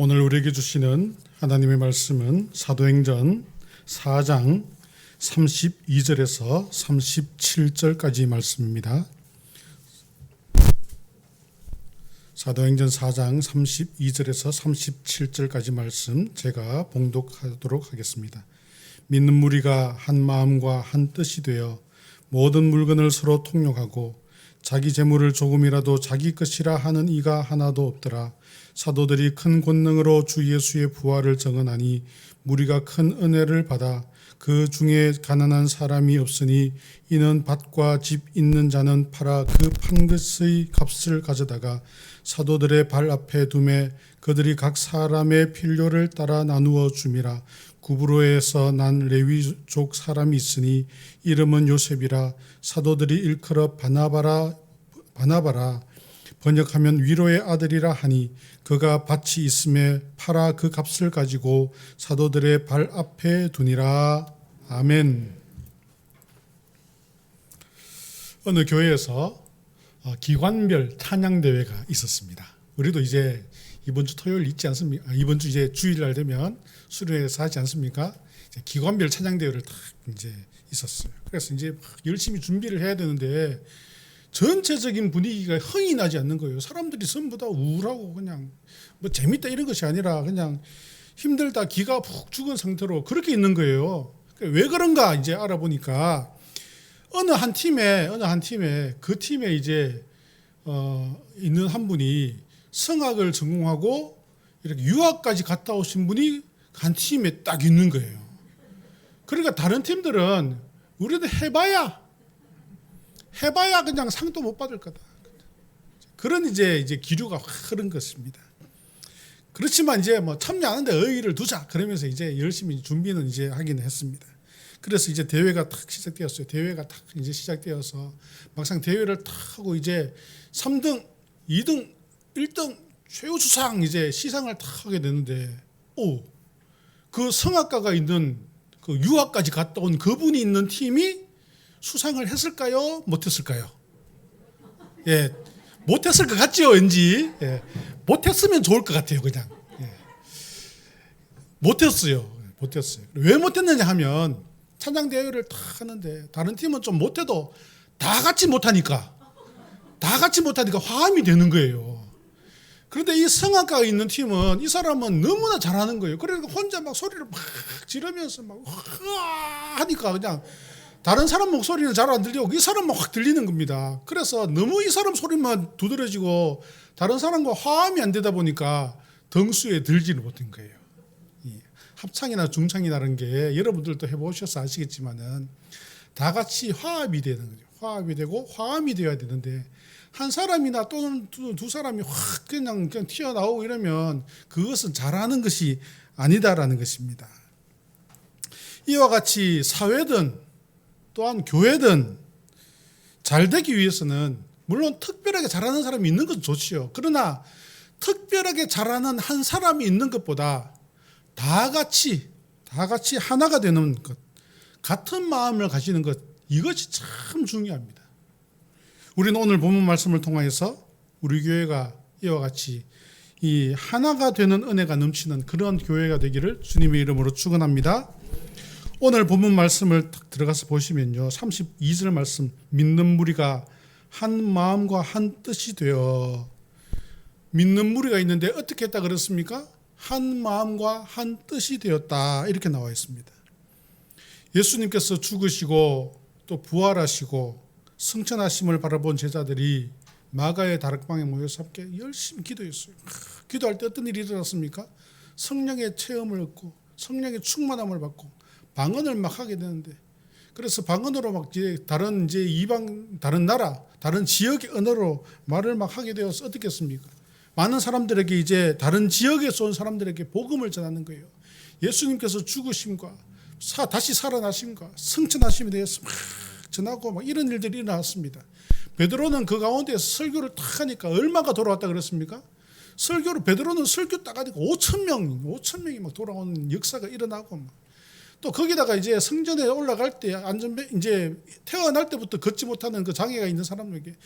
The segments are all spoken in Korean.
오늘 우리에게 주시는 하나님의 말씀은 사도행전 4장 32절에서 37절까지 말씀입니다. 사도행전 4장 32절에서 37절까지 말씀 제가 봉독하도록 하겠습니다. 믿는 무리가 한 마음과 한 뜻이 되어 모든 물건을 서로 통용하고 자기 재물을 조금이라도 자기 것이라 하는 이가 하나도 없더라. 사도들이 큰 권능으로 주 예수의 부활을 증언하니 무리가 큰 은혜를 받아 그 중에 가난한 사람이 없으니 이는 밭과 집 있는 자는 팔아 그 판 것의 값을 가져다가 사도들의 발 앞에 두매 그들이 각 사람의 필요를 따라 나누어 줌이라. 구브로에서 난 레위족 사람이 있으니 이름은 요셉이라. 사도들이 일컬어 바나바라 번역하면 위로의 아들이라 하니 그가 밭이 있음에 팔아 그 값을 가지고 사도들의 발 앞에 두니라. 아멘. 어느 교회에서 기관별 찬양대회가 있었습니다. 우리도 이제 이번 주 토요일 있지 않습니까? 이번 주 이제 주일날 되면 수련회에서 하지 않습니까? 이제 기관별 찬양대회를 딱 이제 있었어요. 그래서 이제 열심히 준비를 해야 되는데 전체적인 분위기가 흥이 나지 않는 거예요. 사람들이 전부 다 우울하고 그냥 뭐 재밌다 이런 것이 아니라 그냥 힘들다 기가 푹 죽은 상태로 그렇게 있는 거예요. 왜 그런가 이제 알아보니까 어느 한 팀에 그 팀에 이제 있는 한 분이 성악을 전공하고 이렇게 유학까지 갔다 오신 분이 한 팀에 딱 있는 거예요. 그러니까 다른 팀들은 우리도 해봐야 그냥 상도 못 받을 거다. 그런 이제 기류가 확 흐른 것입니다. 그렇지만 이제 뭐 참여하는데 의의를 두자 그러면서 이제 열심히 준비는 이제 하긴 했습니다. 그래서 이제 대회가 탁 시작되었어요. 대회가 탁 이제 시작되어서 막상 대회를 탁 하고 이제 3등, 2등, 1등 최우수상 이제 시상을 탁 하게 되는데 그 성악가가 있는 그 유학까지 갔다 온 그분이 있는 팀이 수상을 했을까요? 못했을까요? 예, 못했을 것 같죠, 왠지. 예, 못했으면 좋을 것 같아요, 그냥. 예. 못했어요. 왜 못했느냐 하면 찬양 대회를 다 하는데 다른 팀은 좀 못해도 다 같이 못하니까 화음이 되는 거예요. 그런데 이 성악가가 있는 팀은 이 사람은 너무나 잘하는 거예요. 그러니까 혼자 막 소리를 막 지르면서 막 하니까 그냥 다른 사람 목소리는 잘 안 들리고 이 사람만 확 들리는 겁니다. 그래서 너무 이 사람 소리만 두드러지고 다른 사람과 화음이 안 되다 보니까 등수에 들지를 못한 거예요. 합창이나 중창이라는 게 여러분들도 해보셔서 아시겠지만은 다 같이 화합이 되는 거죠. 화합이 되고 화음이 되어야 되는데 한 사람이나 또는 두 사람이 확 그냥 튀어나오고 이러면 그것은 잘하는 것이 아니다라는 것입니다. 이와 같이 사회든 또한 교회든 잘 되기 위해서는 물론 특별하게 잘하는 사람이 있는 것도 좋지요. 그러나 특별하게 잘하는 한 사람이 있는 것보다 다 같이 하나가 되는 것, 같은 마음을 가지는 것, 이것이 참 중요합니다. 우리는 오늘 본문 말씀을 통해서 우리 교회가 이와 같이 이 하나가 되는 은혜가 넘치는 그런 교회가 되기를 주님의 이름으로 축원합니다. 오늘 본문 말씀을 들어가서 보시면요. 32절 말씀, 믿는 무리가 한 마음과 한 뜻이 되어. 믿는 무리가 있는데 어떻게 했다 그랬습니까? 한 마음과 한 뜻이 되었다 이렇게 나와 있습니다. 예수님께서 죽으시고 또 부활하시고 승천하심을 바라본 제자들이 마가의 다락방에 모여서 함께 열심히 기도했어요. 기도할 때 어떤 일이 일어났습니까? 성령의 체험을 얻고 성령의 충만함을 받고 방언을 막 하게 되는데, 그래서 방언으로 막 이제 다른 이제 이방 다른 나라 다른 지역의 언어로 말을 막 하게 되어서 어떻게 했습니까? 많은 사람들에게 이제 다른 지역에서 온 사람들에게 복음을 전하는 거예요. 예수님께서 죽으심과 다시 살아나심과 승천하심에 대해서 막 전하고 막 이런 일들이 일어났습니다. 베드로는 그 가운데서 설교를 딱 하니까 얼마가 돌아왔다 그랬습니까? 베드로는 설교 딱 하니까 5,000명이 막 돌아오는 역사가 일어나고 막. 또 거기다가 이제 성전에 올라갈 때 이제 태어날 때부터 걷지 못하는 그 장애가 있는 사람에게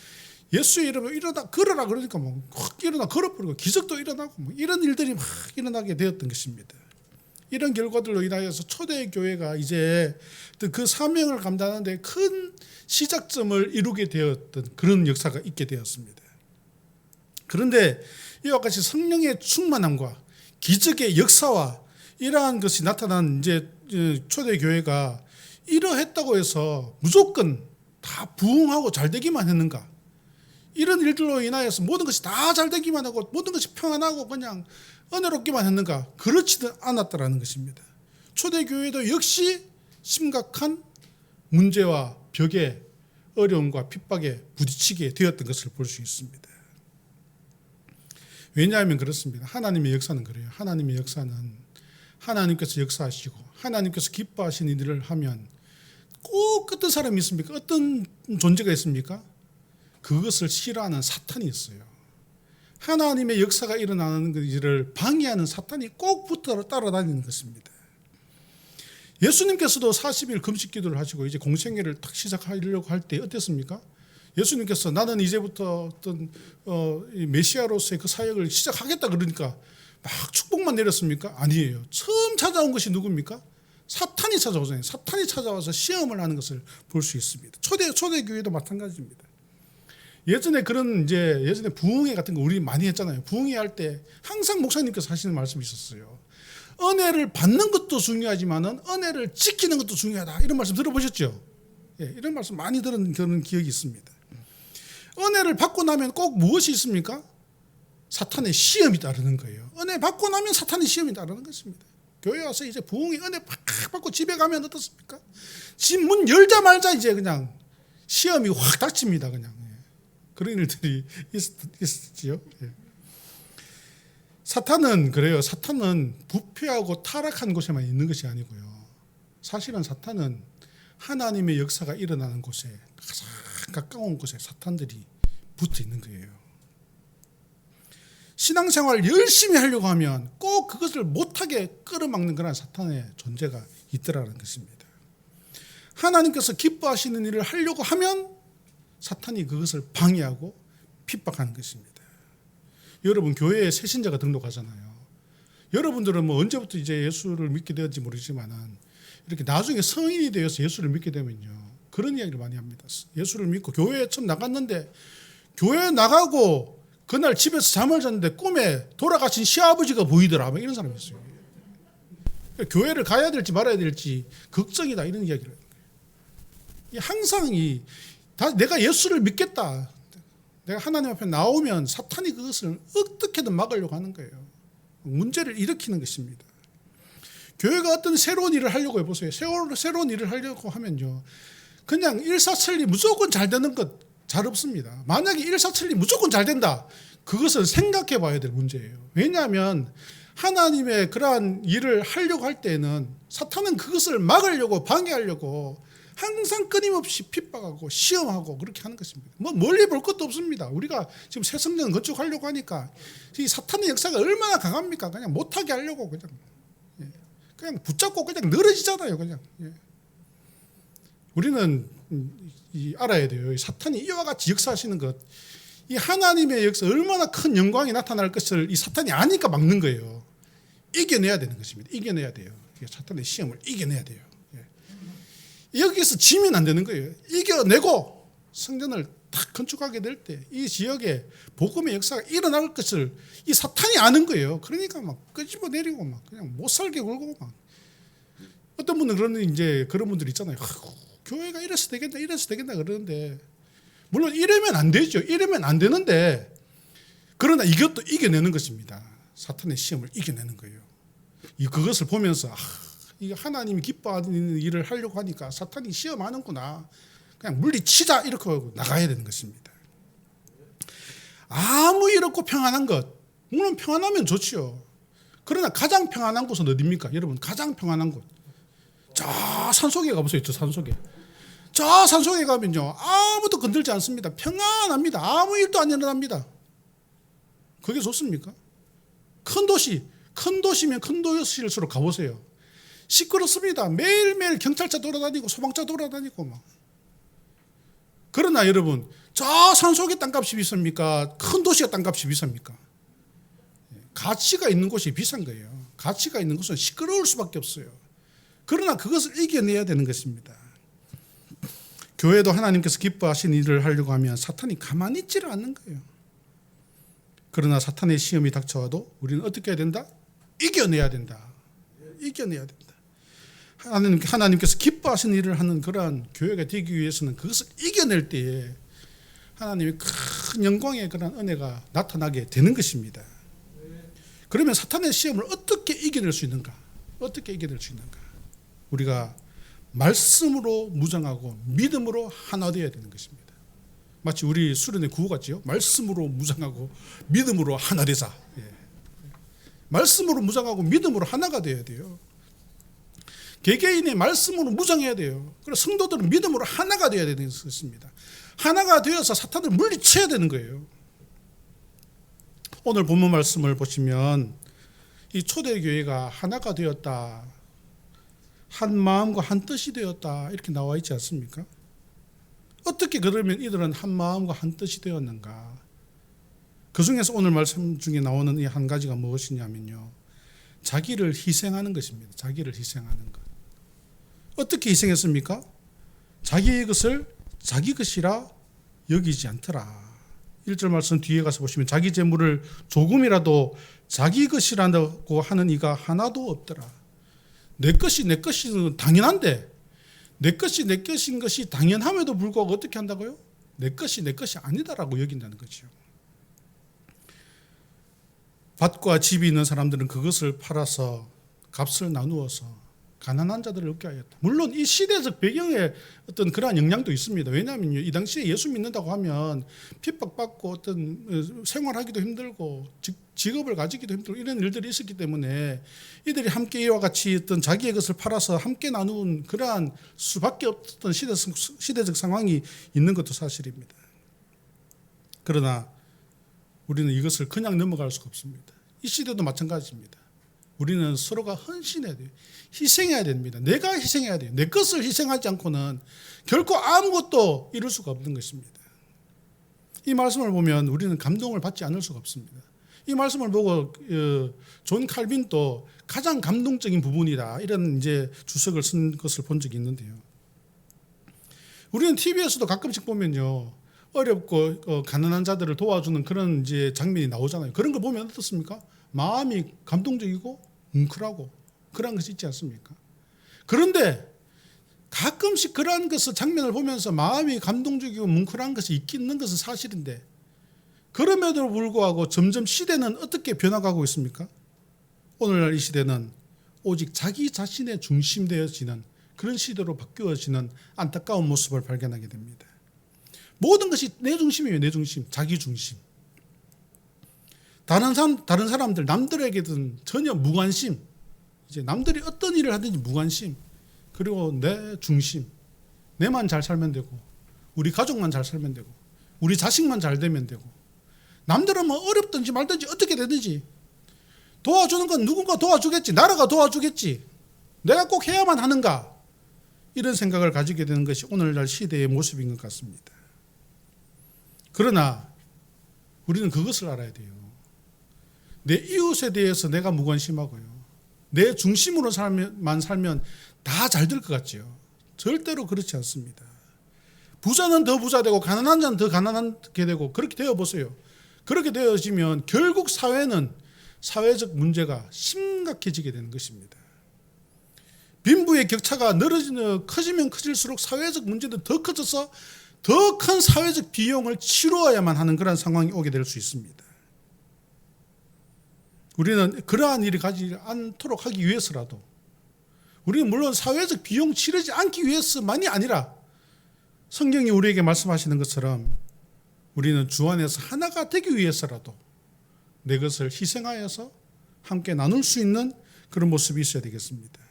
예수의 이름으로 일어나 걸어라 그러니까 뭐 확 일어나 걸어버리고 기적도 일어나고 뭐 이런 일들이 막 일어나게 되었던 것입니다. 이런 결과들로 인하여서 초대교회가 이제 그 사명을 감당하는데 큰 시작점을 이루게 되었던 그런 역사가 있게 되었습니다. 그런데 이와 같이 성령의 충만함과 기적의 역사와 이러한 것이 나타난 이제 초대교회가 이러했다고 해서 무조건 다 부흥하고 잘 되기만 했는가? 이런 일들로 인하여서 모든 것이 다 잘 되기만 하고 모든 것이 평안하고 그냥 은혜롭기만 했는가? 그렇지는 않았다라는 것입니다. 초대교회도 역시 심각한 문제와 벽에 어려움과 핍박에 부딪히게 되었던 것을 볼 수 있습니다. 왜냐하면 그렇습니다. 하나님의 역사는 그래요. 하나님의 역사는 하나님께서 역사하시고 하나님께서 기뻐하시는 일을 하면 꼭 어떤 사람이 있습니까? 어떤 존재가 있습니까? 그것을 싫어하는 사탄이 있어요. 하나님의 역사가 일어나는 것을 방해하는 사탄이 꼭 붙어 따라다니는 것입니다. 예수님께서도 40일 금식 기도를 하시고 이제 공생애를 딱 시작하려고 할 때 어땠습니까? 예수님께서 나는 이제부터 어떤 메시아로서의 그 사역을 시작하겠다 그러니까 막 축복만 내렸습니까? 아니에요. 처음 찾아온 것이 누굽니까? 사탄이 찾아오잖아요. 사탄이 찾아와서 시험을 하는 것을 볼 수 있습니다. 초대교회도 마찬가지입니다. 예전에 부흥회 같은 거 우리 많이 했잖아요. 부흥회 할 때 항상 목사님께서 하시는 말씀이 있었어요. 은혜를 받는 것도 중요하지만은 은혜를 지키는 것도 중요하다. 이런 말씀 들어보셨죠? 예, 이런 말씀 많이 들은 기억이 있습니다. 은혜를 받고 나면 꼭 무엇이 있습니까? 사탄의 시험이 따르는 거예요. 은혜 받고 나면 사탄의 시험이 따르는 것입니다. 교회 와서 이제 부흥회 은혜 팍 받고 집에 가면 어떻습니까? 집 문 열자마자 이제 그냥 시험이 확 닥칩니다. 그냥. 그런 일들이 있었지요. 사탄은 그래요. 사탄은 부패하고 타락한 곳에만 있는 것이 아니고요. 사실은 사탄은 하나님의 역사가 일어나는 곳에 가장 가까운 곳에 사탄들이 붙어 있는 거예요. 신앙생활 열심히 하려고 하면 꼭 그것을 못하게 끌어막는 그런 사탄의 존재가 있더라는 것입니다. 하나님께서 기뻐하시는 일을 하려고 하면 사탄이 그것을 방해하고 핍박하는 것입니다. 여러분 교회에 새신자가 등록하잖아요. 여러분들은 뭐 언제부터 이제 예수를 믿게 되었는지 모르지만은 이렇게 나중에 성인이 되어서 예수를 믿게 되면요 그런 이야기를 많이 합니다. 예수를 믿고 교회에 처음 나갔는데 교회 나가고 그날 집에서 잠을 잤는데 꿈에 돌아가신 시아버지가 보이더라. 뭐 이런 사람이 있어요. 교회를 가야 될지 말아야 될지 걱정이다 이런 이야기를 해요. 항상 내가 예수를 믿겠다. 내가 하나님 앞에 나오면 사탄이 그것을 어떻게든 막으려고 하는 거예요. 문제를 일으키는 것입니다. 교회가 어떤 새로운 일을 하려고 해보세요. 새로운 일을 하려고 하면요. 그냥 일사천리 무조건 잘 되는 것 잘 없습니다. 만약에 일사천리 무조건 잘 된다. 그것을 생각해 봐야 될 문제예요. 왜냐하면 하나님의 그러한 일을 하려고 할 때는 사탄은 그것을 막으려고 방해하려고 항상 끊임없이 핍박하고 시험하고 그렇게 하는 것입니다. 뭐 멀리 볼 것도 없습니다. 우리가 지금 새 성전 건축하려고 하니까 이 사탄의 역사가 얼마나 강합니까? 그냥 못하게 하려고 그냥 붙잡고 그냥 늘어지잖아요. 그냥. 우리는 알아야 돼요. 사탄이 이와 같이 역사하시는 것, 이 하나님의 역사 얼마나 큰 영광이 나타날 것을 이 사탄이 아니까 막는 거예요. 이겨내야 되는 것입니다. 이겨내야 돼요. 사탄의 시험을 이겨내야 돼요. 여기서 지면 안 되는 거예요. 이겨내고 성전을 딱 건축하게 될 때 이 지역에 복음의 역사가 일어날 것을 이 사탄이 아는 거예요. 그러니까 막 끄집어 내리고 막 그냥 못 살게 굴고 막 어떤 분은 그런 분들 있잖아요. 교회가 이래서 되겠다 그러는데 물론 이러면 안 되죠. 이러면 안 되는데 그러나 이것도 이겨내는 것입니다. 사탄의 시험을 이겨내는 거예요. 그것을 보면서 이게 하나님이 기뻐하는 일을 하려고 하니까 사탄이 시험하는구나. 그냥 물리치자 이렇게 하고 나가야 되는 것입니다. 아무 일 없고 평안한 것. 물론 평안하면 좋지요. 그러나 가장 평안한 곳은 어디입니까? 여러분 가장 평안한 곳. 저 산속에 가보세요. 저 산속에. 저 산속에 가면요. 아무도 건들지 않습니다. 평안합니다. 아무 일도 안 일어납니다. 그게 좋습니까? 큰 도시면 큰 도시일수록 가보세요. 시끄럽습니다. 매일매일 경찰차 돌아다니고 소방차 돌아다니고 막. 그러나 여러분 저 산속의 땅값이 비쌉니까? 큰 도시의 땅값이 비쌉니까? 가치가 있는 곳이 비싼 거예요. 가치가 있는 곳은 시끄러울 수밖에 없어요. 그러나 그것을 이겨내야 되는 것입니다. 교회도 하나님께서 기뻐하신 일을 하려고 하면 사탄이 가만히 있지를 않는 거예요. 그러나 사탄의 시험이 닥쳐와도 우리는 어떻게 해야 된다? 이겨내야 된다. 이겨내야 된다. 하나님께서 기뻐하신 일을 하는 그러한 교회가 되기 위해서는 그것을 이겨낼 때에 하나님의 큰 영광의 그런 은혜가 나타나게 되는 것입니다. 그러면 사탄의 시험을 어떻게 이겨낼 수 있는가? 어떻게 이겨낼 수 있는가? 우리가 말씀으로 무장하고 믿음으로 하나 되어야 되는 것입니다. 마치 우리 수련의 구호 같지요? 말씀으로 무장하고 믿음으로 하나 되자. 말씀으로 무장하고 믿음으로 하나가 되어야 돼요. 개개인의 말씀으로 무장해야 돼요. 그래서 성도들은 믿음으로 하나가 되어야 되는 것입니다. 하나가 되어서 사탄을 물리쳐야 되는 거예요. 오늘 본문 말씀을 보시면 이 초대교회가 하나가 되었다, 한 마음과 한 뜻이 되었다 이렇게 나와 있지 않습니까? 어떻게 그러면 이들은 한 마음과 한 뜻이 되었는가? 그 중에서 오늘 말씀 중에 나오는 이 한 가지가 무엇이냐면요, 자기를 희생하는 것입니다. 자기를 희생하는 것. 어떻게 희생했습니까? 자기의 것을 자기 것이라 여기지 않더라. 1절 말씀 뒤에 가서 보시면 자기 재물을 조금이라도 자기 것이라고 하는 이가 하나도 없더라. 내 것이 내 것이 당연한데, 내 것이 내 것인 것이 당연함에도 불구하고 어떻게 한다고요? 내 것이 내 것이 아니다라고 여긴다는 거죠. 밭과 집이 있는 사람들은 그것을 팔아서 값을 나누어서 가난한 자들을 얻게 하였다. 물론 이 시대적 배경에 어떤 그러한 영향도 있습니다. 왜냐하면 이 당시에 예수 믿는다고 하면 핍박받고 어떤 생활하기도 힘들고 직업을 가지기도 힘들고 이런 일들이 있었기 때문에 이들이 함께 이와 같이 어떤 자기의 것을 팔아서 함께 나누는 그러한 수밖에 없었던 시대적 상황이 있는 것도 사실입니다. 그러나 우리는 이것을 그냥 넘어갈 수가 없습니다. 이 시대도 마찬가지입니다. 우리는 서로가 헌신해야 돼요. 희생해야 됩니다. 내가 희생해야 돼요. 내 것을 희생하지 않고는 결코 아무것도 이룰 수가 없는 것입니다. 이 말씀을 보면 우리는 감동을 받지 않을 수가 없습니다. 이 말씀을 보고 존 칼빈도 가장 감동적인 부분이다 이런 이제 주석을 쓴 것을 본 적이 있는데요. 우리는 TV에서도 가끔씩 보면요, 어렵고 가난한 자들을 도와주는 그런 이제 장면이 나오잖아요. 그런 걸 보면 어떻습니까? 마음이 감동적이고 뭉클하고 그런 것이 있지 않습니까? 그런데 가끔씩 그러한 것을 장면을 보면서 마음이 감동적이고 뭉클한 것이 있는 것은 사실인데, 그럼에도 불구하고 점점 시대는 어떻게 변화가고 있습니까? 오늘날 이 시대는 오직 자기 자신의 중심되어지는 그런 시대로 바뀌어지는 안타까운 모습을 발견하게 됩니다. 모든 것이 내 중심이에요. 내 중심, 자기 중심. 다른 사람들, 남들에게는 전혀 무관심. 이제 남들이 어떤 일을 하든지 무관심. 그리고 내 중심. 내만 잘 살면 되고, 우리 가족만 잘 살면 되고, 우리 자식만 잘 되면 되고, 남들은 뭐 어렵든지 말든지 어떻게 되든지 도와주는 건 누군가 도와주겠지, 나라가 도와주겠지, 내가 꼭 해야만 하는가, 이런 생각을 가지게 되는 것이 오늘날 시대의 모습인 것 같습니다. 그러나 우리는 그것을 알아야 돼요. 내 이웃에 대해서 내가 무관심하고요, 내 중심으로 살면 다 잘 될 것 같지요. 절대로 그렇지 않습니다. 부자는 더 부자 되고 가난한 자는 더 가난하게 되고 그렇게 되어보세요. 그렇게 되어지면 결국 사회는 사회적 문제가 심각해지게 되는 것입니다. 빈부의 격차가 커지면 커질수록 사회적 문제도 더 커져서 더 큰 사회적 비용을 치루어야만 하는 그런 상황이 오게 될 수 있습니다. 우리는 그러한 일이 가지 않도록 하기 위해서라도, 우리는 물론 사회적 비용 치르지 않기 위해서만이 아니라 성경이 우리에게 말씀하시는 것처럼 우리는 주 안에서 하나가 되기 위해서라도 내 것을 희생하여서 함께 나눌 수 있는 그런 모습이 있어야 되겠습니다.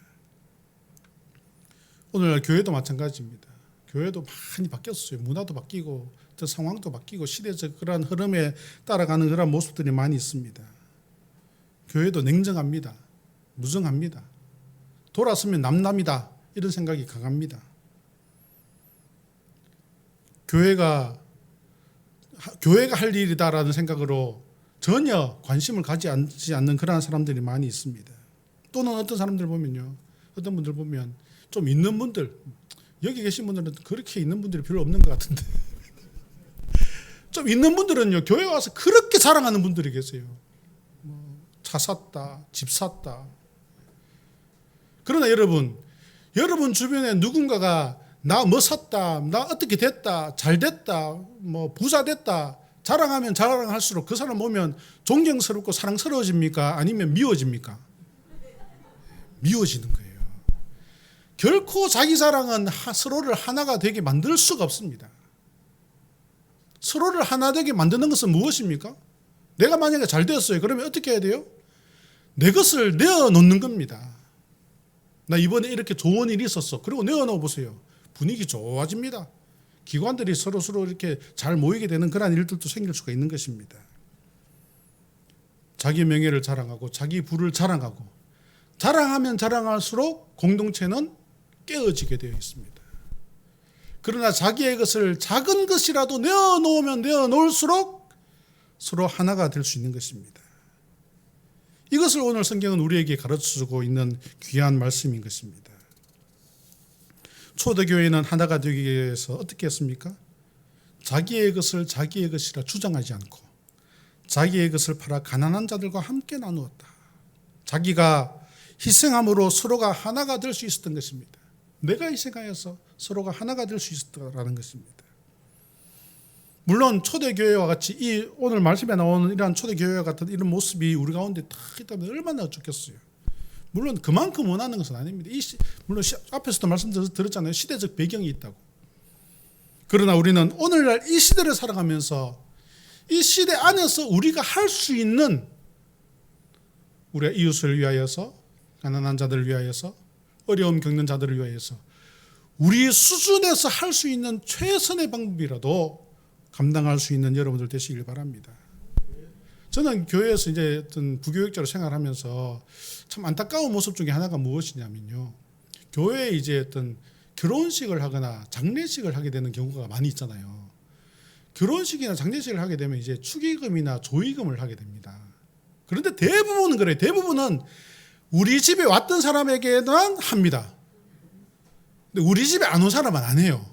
오늘날 교회도 마찬가지입니다. 교회도 많이 바뀌었어요. 문화도 바뀌고 또 상황도 바뀌고 시대적 그런 흐름에 따라가는 그런 모습들이 많이 있습니다. 교회도 냉정합니다. 무정합니다. 돌아서면 남남이다, 이런 생각이 강합니다. 교회가 교회가 할 일이다라는 생각으로 전혀 관심을 가지지 않는 그러한 사람들이 많이 있습니다. 또는 어떤 사람들 보면요, 어떤 분들 보면 좀 있는 분들, 여기 계신 분들은 그렇게 있는 분들이 별로 없는 것 같은데 좀 있는 분들은요, 교회 와서 그렇게 자랑하는 분들이 계세요. 차 샀다, 집 샀다. 그러나 여러분 주변에 누군가가 나 뭐 샀다, 나 어떻게 됐다, 잘 됐다, 뭐 부자 됐다 자랑하면 자랑할수록 그 사람 보면 존경스럽고 사랑스러워집니까? 아니면 미워집니까? 미워지는 거예요. 결코 자기 자랑은 서로를 하나가 되게 만들 수가 없습니다. 서로를 하나 되게 만드는 것은 무엇입니까? 내가 만약에 잘 되었어요. 그러면 어떻게 해야 돼요? 내 것을 내어놓는 겁니다. 나 이번에 이렇게 좋은 일이 있었어. 그리고 내어놓아 보세요. 분위기 좋아집니다. 기관들이 서로 이렇게 잘 모이게 되는 그런 일들도 생길 수가 있는 것입니다. 자기 명예를 자랑하고 자기 부를 자랑하고 자랑하면 자랑할수록 공동체는 깨어지게 되어 있습니다. 그러나 자기의 것을 작은 것이라도 내어놓으면 내어놓을수록 서로 하나가 될 수 있는 것입니다. 이것을 오늘 성경은 우리에게 가르쳐주고 있는 귀한 말씀인 것입니다. 초대교회는 하나가 되기 위해서 어떻게 했습니까? 자기의 것을 자기의 것이라 주장하지 않고 자기의 것을 팔아 가난한 자들과 함께 나누었다. 자기가 희생함으로 서로가 하나가 될 수 있었던 것입니다. 내가 희생하여서 서로가 하나가 될 수 있었다라는 것입니다. 물론 초대교회와 같이 오늘 말씀에 나오는 이러한 초대교회와 같은 이런 모습이 우리 가운데 다 있다면 얼마나 좋겠어요. 물론 그만큼 원하는 것은 아닙니다. 물론 앞에서도 말씀드렸잖아요. 시대적 배경이 있다고. 그러나 우리는 오늘날 이 시대를 살아가면서 이 시대 안에서 우리가 할 수 있는 우리가 이웃을 위하여서 가난한 자들을 위하여서 어려움 겪는 자들을 위하여서 우리 수준에서 할 수 있는 최선의 방법이라도 감당할 수 있는 여러분들 되시길 바랍니다. 저는 교회에서 이제 어떤 부교육자로 생활하면서 참 안타까운 모습 중에 하나가 무엇이냐면요. 교회에 이제 어떤 결혼식을 하거나 장례식을 하게 되는 경우가 많이 있잖아요. 결혼식이나 장례식을 하게 되면 이제 축의금이나 조의금을 하게 됩니다. 그런데 대부분은 그래요. 대부분은 우리 집에 왔던 사람에게만 합니다. 근데 우리 집에 안 온 사람은 안 해요.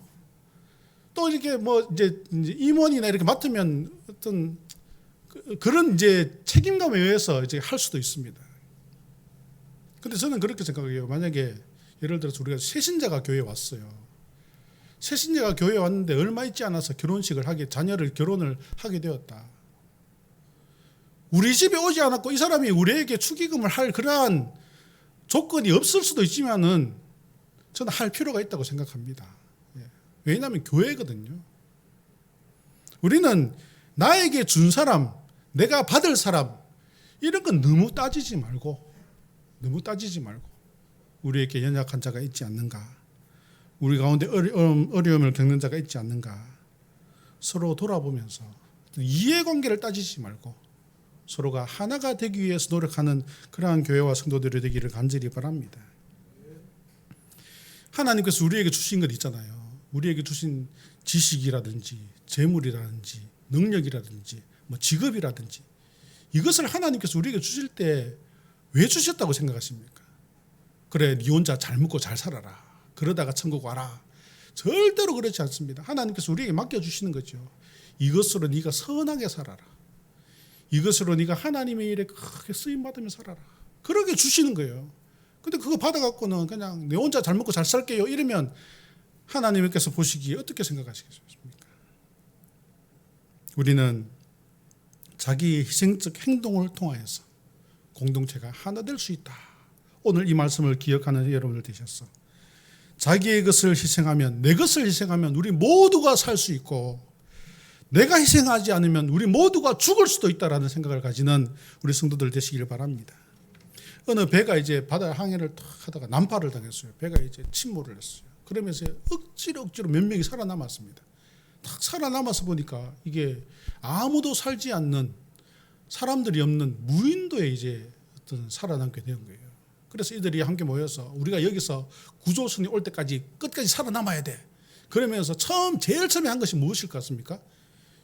또 이렇게 뭐 이제 임원이나 이렇게 맡으면 어떤 그런 이제 책임감에 의해서 이제 할 수도 있습니다. 근데 저는 그렇게 생각해요. 만약에 예를 들어서 우리가 새신자가 교회에 왔어요. 새신자가 교회에 왔는데 얼마 있지 않아서 자녀를 결혼을 하게 되었다. 우리 집에 오지 않았고 이 사람이 우리에게 축의금을 할 그러한 조건이 없을 수도 있지만은 저는 할 필요가 있다고 생각합니다. 왜냐하면 교회거든요. 우리는 나에게 준 사람, 내가 받을 사람 이런 건 너무 따지지 말고 우리에게 연약한 자가 있지 않는가, 우리 가운데 어려움을 겪는 자가 있지 않는가 서로 돌아보면서 이해관계를 따지지 말고 서로가 하나가 되기 위해서 노력하는 그러한 교회와 성도들이 되기를 간절히 바랍니다. 하나님께서 우리에게 주신 것 있잖아요. 우리에게 주신 지식이라든지 재물이라든지 능력이라든지 뭐 직업이라든지 이것을 하나님께서 우리에게 주실 때 왜 주셨다고 생각하십니까? 그래, 네 혼자 잘 먹고 잘 살아라. 그러다가 천국 와라. 절대로 그렇지 않습니다. 하나님께서 우리에게 맡겨주시는 거죠. 이것으로 네가 선하게 살아라. 이것으로 네가 하나님의 일에 크게 쓰임받으며 살아라. 그렇게 주시는 거예요. 근데 그거 받아갖고는 그냥 내 혼자 잘 먹고 잘 살게요 이러면 하나님께서 보시기에 어떻게 생각하시겠습니까? 우리는 자기의 희생적 행동을 통하여서 공동체가 하나 될 수 있다. 오늘 이 말씀을 기억하는 여러분들 되셨어. 자기의 것을 희생하면, 내 것을 희생하면 우리 모두가 살 수 있고 내가 희생하지 않으면 우리 모두가 죽을 수도 있다라는 생각을 가지는 우리 성도들 되시길 바랍니다. 어느 배가 이제 바다 항해를 탁 하다가 난파를 당했어요. 배가 이제 침몰을 했어요. 그러면서 억지로 몇 명이 살아남았습니다. 딱 살아남아서 보니까 이게 아무도 살지 않는 사람들이 없는 무인도에 이제 어떤 살아남게 된 거예요. 그래서 이들이 함께 모여서 우리가 여기서 구조선이 올 때까지 끝까지 살아남아야 돼. 그러면서 제일 처음에 한 것이 무엇일 것 같습니까?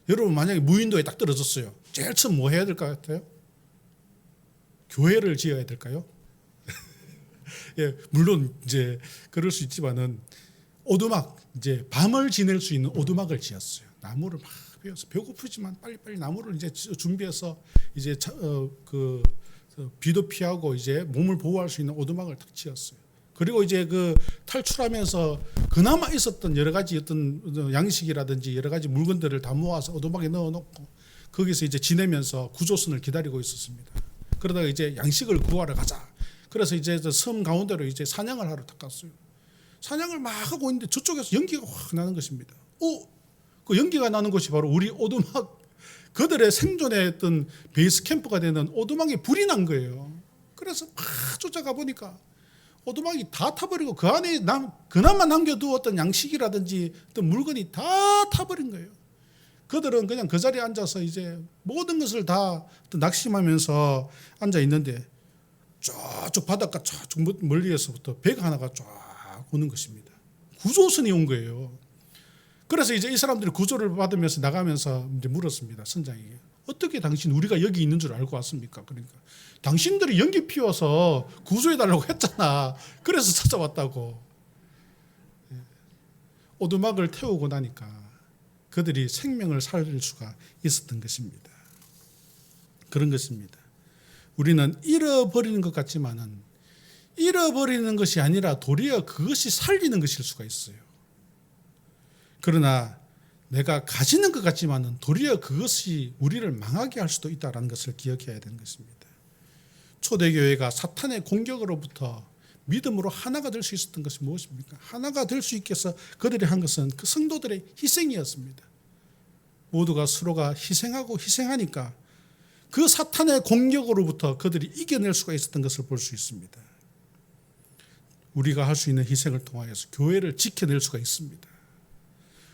여러분 만약에 무인도에 딱 떨어졌어요. 제일 처음 뭐 해야 될 것 같아요? 교회를 지어야 될까요? 예, 물론 이제 그럴 수 있지만은 오두막, 이제 밤을 지낼 수 있는 오두막을 지었어요. 나무를 막 베어서 배고프지만 빨리빨리 나무를 이제 준비해서 이제 비도 피하고 이제 몸을 보호할 수 있는 오두막을 딱 지었어요. 그리고 이제 그 탈출하면서 그나마 있었던 여러 가지 어떤 양식이라든지 여러 가지 물건들을 다 모아서 오두막에 넣어놓고 거기서 이제 지내면서 구조선을 기다리고 있었습니다. 그러다가 이제 양식을 구하러 가자. 그래서 이제 섬 가운데로 이제 사냥을 하러 딱 갔어요. 사냥을 막 하고 있는데 저쪽에서 연기가 확 나는 것입니다. 그 연기가 나는 것이 바로 우리 오두막, 그들의 생존의 어떤 베이스 캠프가 되는 오두막에 불이 난 거예요. 그래서 막 쫓아가 보니까 오두막이 다 타버리고 그 안에 그나마 남겨두었던 양식이라든지 어떤 물건이 다 타버린 거예요. 그들은 그냥 그 자리에 앉아서 이제 모든 것을 다 낙심하면서 앉아 있는데 저쪽 바닷가 저쪽 멀리에서부터 배가 하나가 쫙 오는 것입니다. 구조선이 온 거예요. 그래서 이제 이 사람들이 구조를 받으면서 나가면서 이제 물었습니다. 선장에게. 어떻게 당신 우리가 여기 있는 줄 알고 왔습니까? 그러니까 당신들이 연기 피워서 구조해달라고 했잖아. 그래서 찾아왔다고. 오두막을 태우고 나니까 그들이 생명을 살릴 수가 있었던 것입니다. 그런 것입니다. 우리는 잃어버리는 것 같지만은 잃어버리는 것이 아니라 도리어 그것이 살리는 것일 수가 있어요. 그러나 내가 가지는 것 같지만은 도리어 그것이 우리를 망하게 할 수도 있다는 것을 기억해야 되는 것입니다. 초대교회가 사탄의 공격으로부터 믿음으로 하나가 될 수 있었던 것이 무엇입니까? 하나가 될 수 있게 해서 그들이 한 것은 그 성도들의 희생이었습니다. 모두가 서로가 희생하고 희생하니까 그 사탄의 공격으로부터 그들이 이겨낼 수가 있었던 것을 볼 수 있습니다. 우리가 할 수 있는 희생을 통하여서 교회를 지켜낼 수가 있습니다.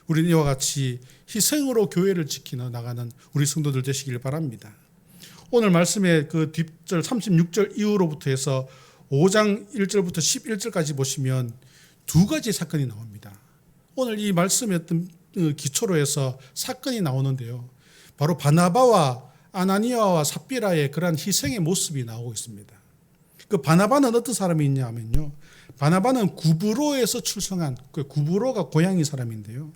우리는 이와 같이 희생으로 교회를 지키며 나가는 우리 성도들 되시길 바랍니다. 오늘 말씀의 그 뒷절 36절 이후로부터 해서 5장 1절부터 11절까지 보시면 두 가지 사건이 나옵니다. 오늘 이 말씀의 어떤 기초로 해서 사건이 나오는데요. 바로 바나바와 아나니아와 삽비라의 그러한 희생의 모습이 나오고 있습니다. 그 바나바는 어떤 사람이 있냐 하면요. 바나바는 구브로에서 출생한, 그 구브로가 고향인 사람인데요.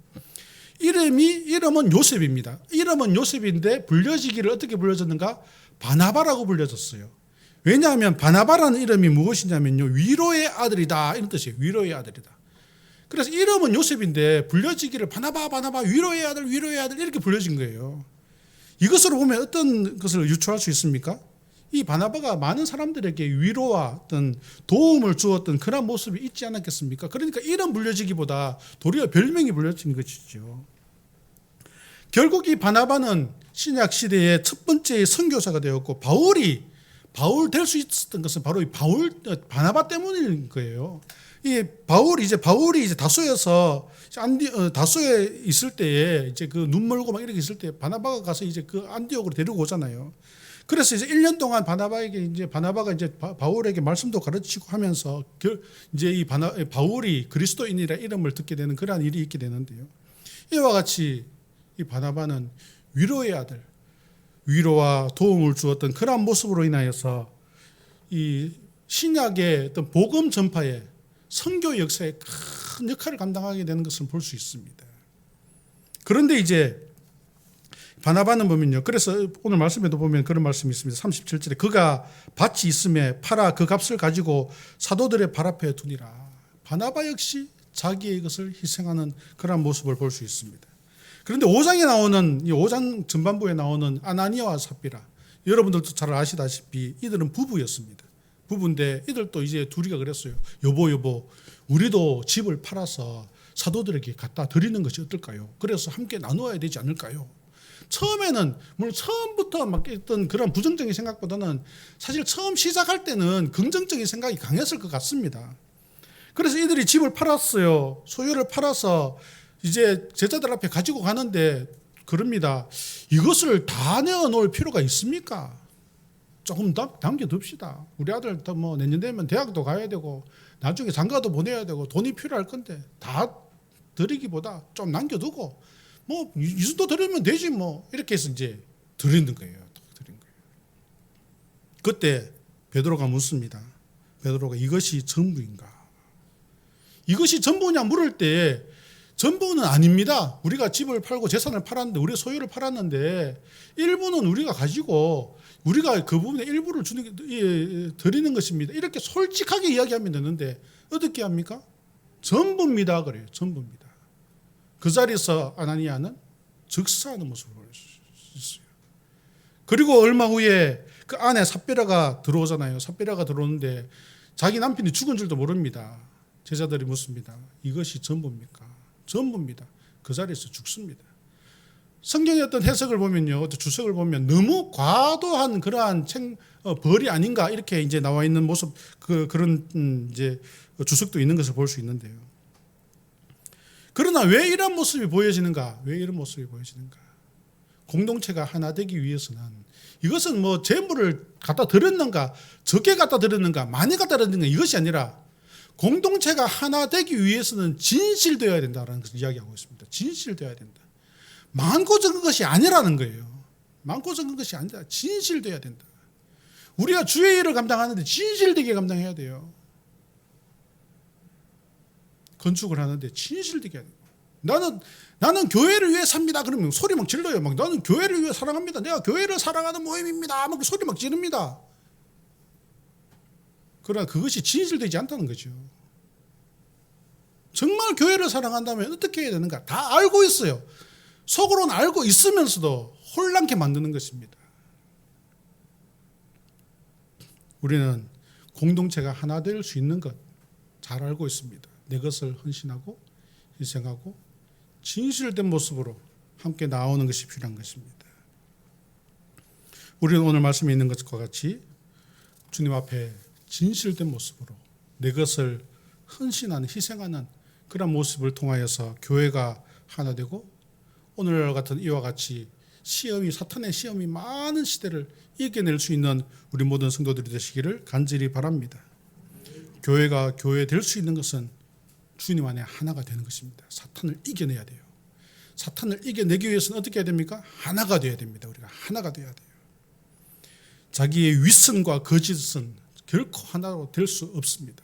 이름은 요셉입니다. 이름은 요셉인데 불려지기를 어떻게 불려졌는가? 바나바라고 불려졌어요. 왜냐하면 바나바라는 이름이 무엇이냐면요. 위로의 아들이다. 이런 뜻이에요. 위로의 아들이다. 그래서 이름은 요셉인데 불려지기를 바나바 위로의 아들 이렇게 불려진 거예요. 이것으로 보면 어떤 것을 유추할 수 있습니까? 이 바나바가 많은 사람들에게 위로와 어떤 도움을 주었던 그런 모습이 있지 않았겠습니까? 그러니까 이름 불려지기보다 도리어 별명이 불려진 것이죠. 결국 이 바나바는 신약 시대의 첫 번째 선교사가 되었고 바울 될 수 있었던 것은 바로 이 바나바 때문인 거예요. 이 바울이 이제 다소에서 다소에 있을 때에 이제 그 눈 멀고 막 이렇게 있을 때 바나바가 가서 이제 그 안디옥으로 데리고 오잖아요. 그래서 이제 1년 동안 바나바가 이제 바울에게 말씀도 가르치고 하면서 이제 이 바울이 그리스도인이라 이름을 듣게 되는 그러한 일이 있게 되는데요. 이와 같이 이 바나바는 위로의 아들, 위로와 도움을 주었던 그러한 모습으로 인하여서 이 신약의 어떤 복음 전파에 선교 역사에 큰 역할을 감당하게 되는 것을 볼 수 있습니다. 그런데 이제 바나바는 보면요. 그래서 오늘 말씀에도 보면 그런 말씀이 있습니다. 37절에 그가 밭이 있음에 팔아 그 값을 가지고 사도들의 발 앞에 두니라. 바나바 역시 자기의 것을 희생하는 그런 모습을 볼 수 있습니다. 그런데 5장에 나오는 이 5장 전반부에 나오는 아나니아와 삽비라, 여러분들도 잘 아시다시피 이들은 부부였습니다. 부부인데 이들도 이제 둘이가 그랬어요. 여보 우리도 집을 팔아서 사도들에게 갖다 드리는 것이 어떨까요? 그래서 함께 나누어야 되지 않을까요? 처음에는 물론 처음부터 막 했던 그런 부정적인 생각보다는 사실 처음 시작할 때는 긍정적인 생각이 강했을 것 같습니다. 그래서 이들이 집을 팔았어요. 소유를 팔아서 이제 제자들 앞에 가지고 가는데 그럽니다. 이것을 다 내어놓을 필요가 있습니까? 조금 남겨둡시다. 우리 아들 뭐 내년 되면 대학도 가야 되고 나중에 장가도 보내야 되고 돈이 필요할 건데 다 드리기보다 좀 남겨두고 뭐 이 정도 드리면 되지 뭐 이렇게 해서 이제 드리는 거예요. 그때 베드로가 묻습니다. 베드로가 이것이 전부인가? 이것이 전부냐 물을 때 전부는 아닙니다. 우리가 집을 팔고 재산을 팔았는데 우리의 소유를 팔았는데 일부는 우리가 가지고 우리가 그 부분의 일부를 드리는 것입니다. 이렇게 솔직하게 이야기하면 되는데 어떻게 합니까? 전부입니다. 그래요. 전부입니다. 그 자리에서 아나니아는 즉사하는 모습을 보여줬어요. 그리고 얼마 후에 그 안에 삽비라가 들어오잖아요. 삽비라가 들어오는데 자기 남편이 죽은 줄도 모릅니다. 제자들이 묻습니다. 이것이 전부입니까? 전부입니다. 그 자리에서 죽습니다. 성경의 어떤 해석을 보면요, 주석을 보면 너무 과도한 그러한 벌이 아닌가 이렇게 이제 나와 있는 모습 그런 이제 주석도 있는 것을 볼 수 있는데요. 그러나 왜 이런 모습이 보여지는가? 왜 이런 모습이 보여지는가? 공동체가 하나 되기 위해서는 이것은 뭐 재물을 갖다 드렸는가, 적게 갖다 드렸는가, 많이 갖다 드렸는가 이것이 아니라 공동체가 하나 되기 위해서는 진실되어야 된다는 것을 이야기하고 있습니다. 진실되어야 된다. 많고 적은 것이 아니라는 거예요. 많고 적은 것이 아니라 진실되어야 된다. 우리가 주의 일을 감당하는데 진실되게 감당해야 돼요. 건축을 하는데 진실되게 해야 돼요. 나는 교회를 위해 삽니다. 그러면 소리 막 질러요. 막 나는 교회를 위해 사랑합니다. 내가 교회를 사랑하는 모임입니다. 막 소리 막 지릅니다. 그러나 그것이 진실되지 않다는 거죠. 정말 교회를 사랑한다면 어떻게 해야 되는가? 다 알고 있어요. 속으로는 알고 있으면서도 혼란케 만드는 것입니다. 우리는 공동체가 하나 될 수 있는 것 잘 알고 있습니다. 내 것을 헌신하고 희생하고 진실된 모습으로 함께 나오는 것이 필요한 것입니다. 우리는 오늘 말씀에 있는 것과 같이 주님 앞에 진실된 모습으로 내 것을 헌신하는 희생하는 그런 모습을 통하여서 교회가 하나 되고 오늘 같은 이와 같이 사탄의 시험이 많은 시대를 이겨낼 수 있는 우리 모든 성도들이 되시기를 간절히 바랍니다. 교회가 교회 될 수 있는 것은 주님 안에 하나가 되는 것입니다. 사탄을 이겨내야 돼요. 사탄을 이겨내기 위해서는 어떻게 해야 됩니까? 하나가 되어야 됩니다. 우리가 하나가 되어야 돼요. 자기의 윗선과 거짓은 결코 하나로 될 수 없습니다.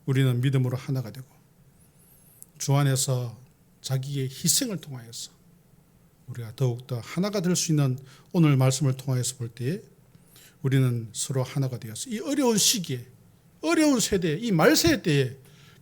우리는 믿음으로 하나가 되고 주 안에서 자기의 희생을 통하여서 우리가 더욱더 하나가 될 수 있는 오늘 말씀을 통하여서 볼 때에 우리는 서로 하나가 되어서 이 어려운 시기에 어려운 세대에 이 말세의 때에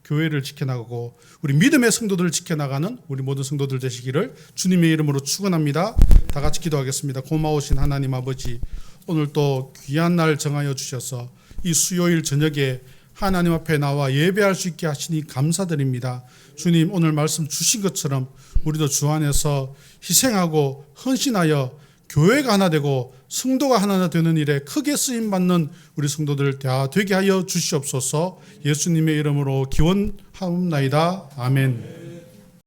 교회를 지켜나가고 우리 믿음의 성도들을 지켜나가는 우리 모든 성도들 되시기를 주님의 이름으로 축원합니다. 다 같이 기도하겠습니다. 고마우신 하나님 아버지, 오늘 또 귀한 날 정하여 주셔서 이 수요일 저녁에 하나님 앞에 나와 예배할 수 있게 하시니 감사드립니다. 주님, 오늘 말씀 주신 것처럼 우리도 주 안에서 희생하고 헌신하여 교회가 하나 되고 성도가 하나 되는 일에 크게 쓰임받는 우리 성도들 다 되게 하여 주시옵소서. 예수님의 이름으로 기원하옵나이다. 아멘.